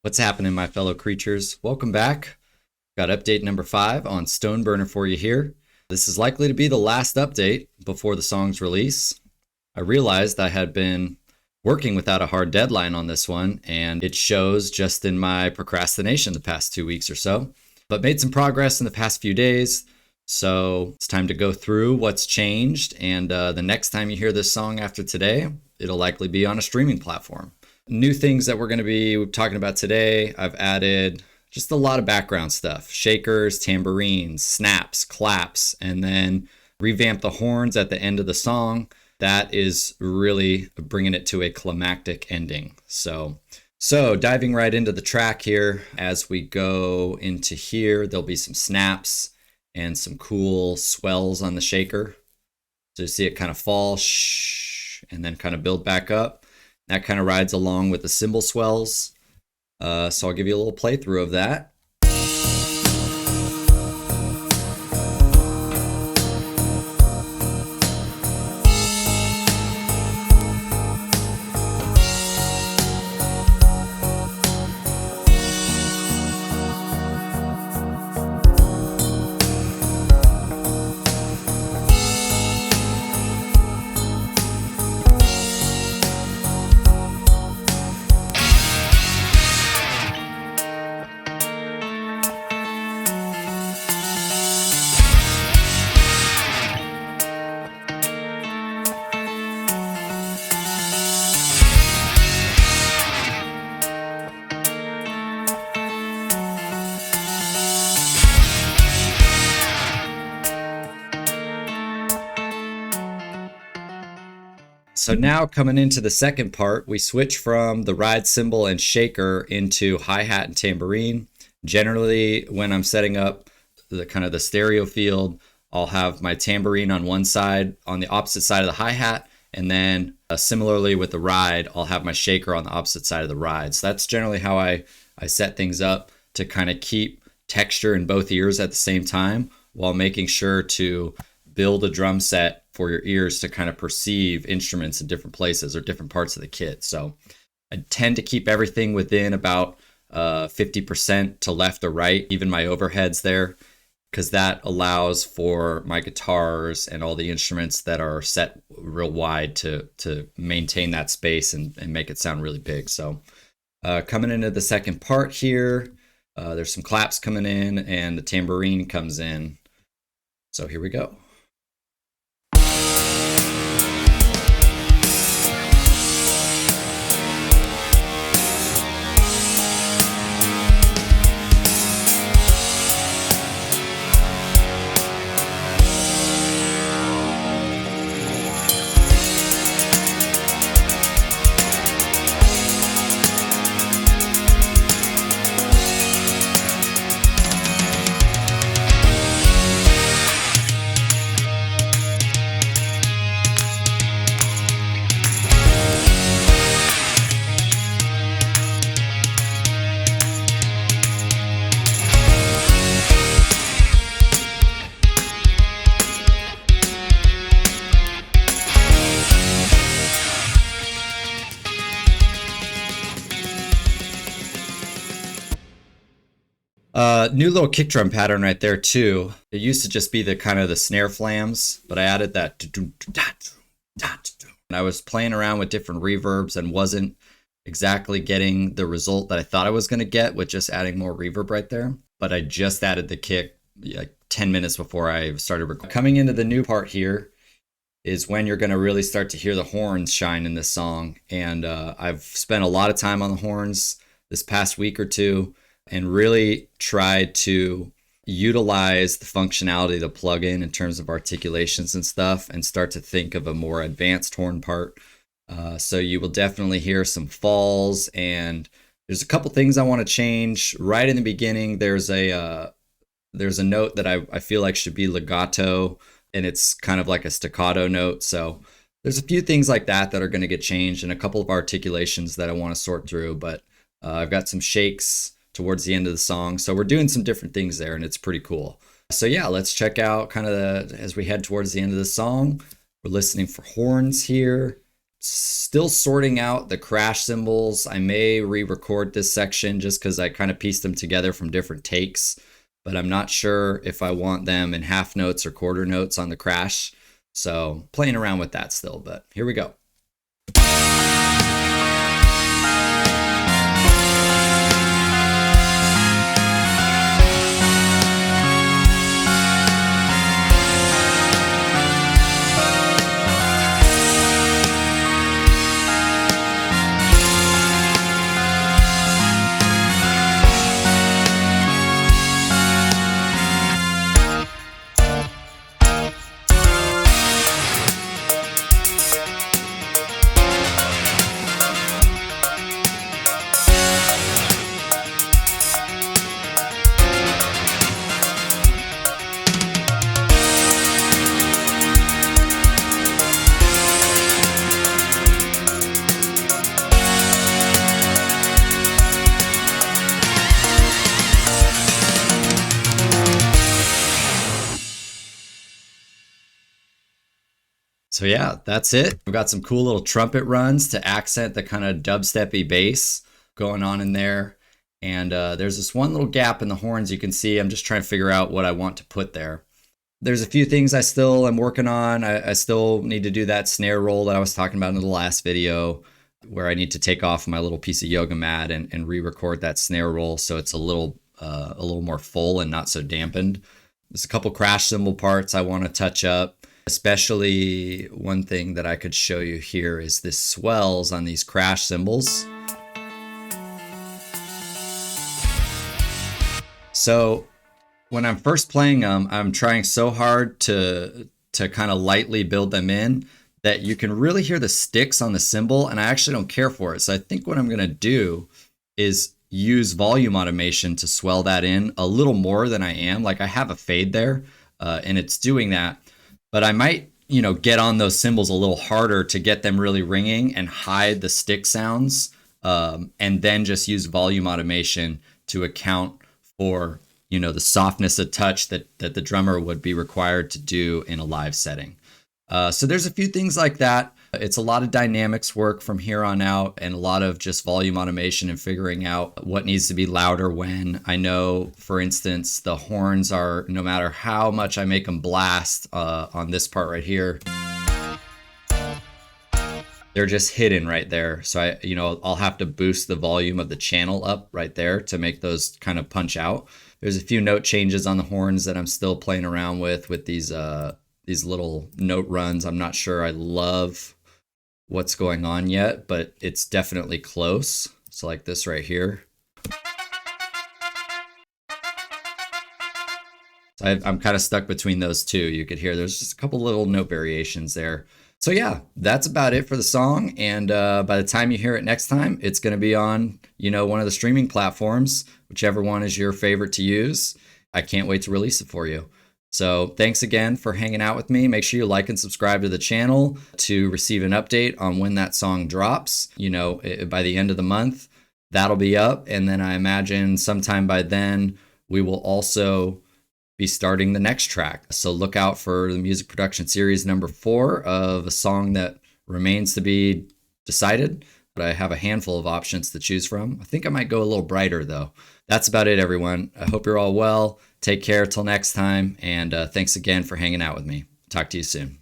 What's happening, my fellow creatures? Welcome back. Got update number 5 on Stoneburner for you here. This is likely to be the last update before the song's release. I realized I had been working without a hard deadline on this one, and it shows just in my procrastination the past 2 weeks or so. But made some progress in the past few days, so it's time to go through what's changed, and the next time you hear this song after today, it'll likely be on a streaming platform. New things that we're going to be talking about today, I've added just a lot of background stuff. Shakers, tambourines, snaps, claps, and then revamp the horns at the end of the song. That is really bringing it to a climactic ending. So diving right into the track here, as we go into here, there'll be some snaps and some cool swells on the shaker. So you see it kind of fall, shh, and then kind of build back up. That kind of rides along with the cymbal swells. So I'll give you a little playthrough of that. So now coming into the second part, we switch from the ride cymbal and shaker into hi-hat and tambourine. Generally, when I'm setting up the kind of the stereo field, I'll have my tambourine on one side, on the opposite side of the hi-hat, and then similarly with the ride, I'll have my shaker on the opposite side of the ride. So that's generally how I set things up to kind of keep texture in both ears at the same time while making sure to build a drum set for your ears to kind of perceive instruments in different places or different parts of the kit. So I tend to keep everything within about 50% to left or right, even my overheads there, because that allows for my guitars and all the instruments that are set real wide to maintain that space and make it sound really big. So coming into the second part here, there's some claps coming in and the tambourine comes in. So here we go. New little kick drum pattern right there too. It used to just be the kind of the snare flams, but I added that. And I was playing around with different reverbs and wasn't exactly getting the result that I thought I was going to get with just adding more reverb right there. But I just added the kick like 10 minutes before I started recording. Coming into the new part here is when you're going to really start to hear the horns shine in this song. And I've spent a lot of time on the horns this past week or two, and really tried to utilize the functionality of the plugin in terms of articulations and stuff and start to think of a more advanced horn part. So you will definitely hear some falls, and there's a couple things I want to change. Right in the beginning, there's a note that I feel like should be legato, and it's kind of like a staccato note. So there's a few things like that that are going to get changed, and a couple of articulations that I want to sort through, but I've got some shakes towards the end of the song. So we're doing some different things there, and it's pretty cool. So yeah, let's check out kind of as we head towards the end of the song. We're listening for horns here. still sorting out the crash cymbals. I may re-record this section just because I kind of pieced them together from different takes, but I'm not sure if I want them in half notes or quarter notes on the crash. So playing around with that still, but here we go. So yeah, that's it. We've got some cool little trumpet runs to accent the kind of dubsteppy bass going on in there. And there's this one little gap in the horns you can see. I'm just trying to figure out what I want to put there. There's a few things I still am working on. I still need to do that snare roll that I was talking about in the last video, where I need to take off my little piece of yoga mat and re-record that snare roll so it's a little more full and not so dampened. There's a couple crash cymbal parts I want to touch up. Especially one thing that I could show you here is this swells on these crash cymbals. So when I'm first playing them, I'm trying so hard to kind of lightly build them in that you can really hear the sticks on the cymbal, and I actually don't care for it. So I think what I'm going to do is use volume automation to swell that in a little more than I am. Like I have a fade there, and it's doing that. But I might, get on those cymbals a little harder to get them really ringing and hide the stick sounds, and then just use volume automation to account for, the softness of touch that the drummer would be required to do in a live setting. So there's a few things like that. It's a lot of dynamics work from here on out and a lot of just volume automation and figuring out what needs to be louder when. I know, for instance, the horns are, no matter how much I make them blast on this part right here, they're just hidden right there. So I'll have to boost the volume of the channel up right there to make those kind of punch out. There's a few note changes on the horns that I'm still playing around with these little note runs. I'm not sure I love what's going on yet, but it's definitely close. So like this right here. So I'm kind of stuck between those two. You could hear there's just a couple little note variations there. So yeah, that's about it for the song. And by the time you hear it next time, it's going to be on, one of the streaming platforms, whichever one is your favorite to use. I can't wait to release it for you. So thanks again for hanging out with me. Make sure you like and subscribe to the channel to receive an update on when that song drops. By the end of the month, that'll be up. And then I imagine sometime by then, we will also be starting the next track. So look out for the music production series number 4 of a song that remains to be decided. But I have a handful of options to choose from. I think I might go a little brighter though. That's about it, everyone. I hope you're all well. Take care till next time, and thanks again for hanging out with me. Talk to you soon.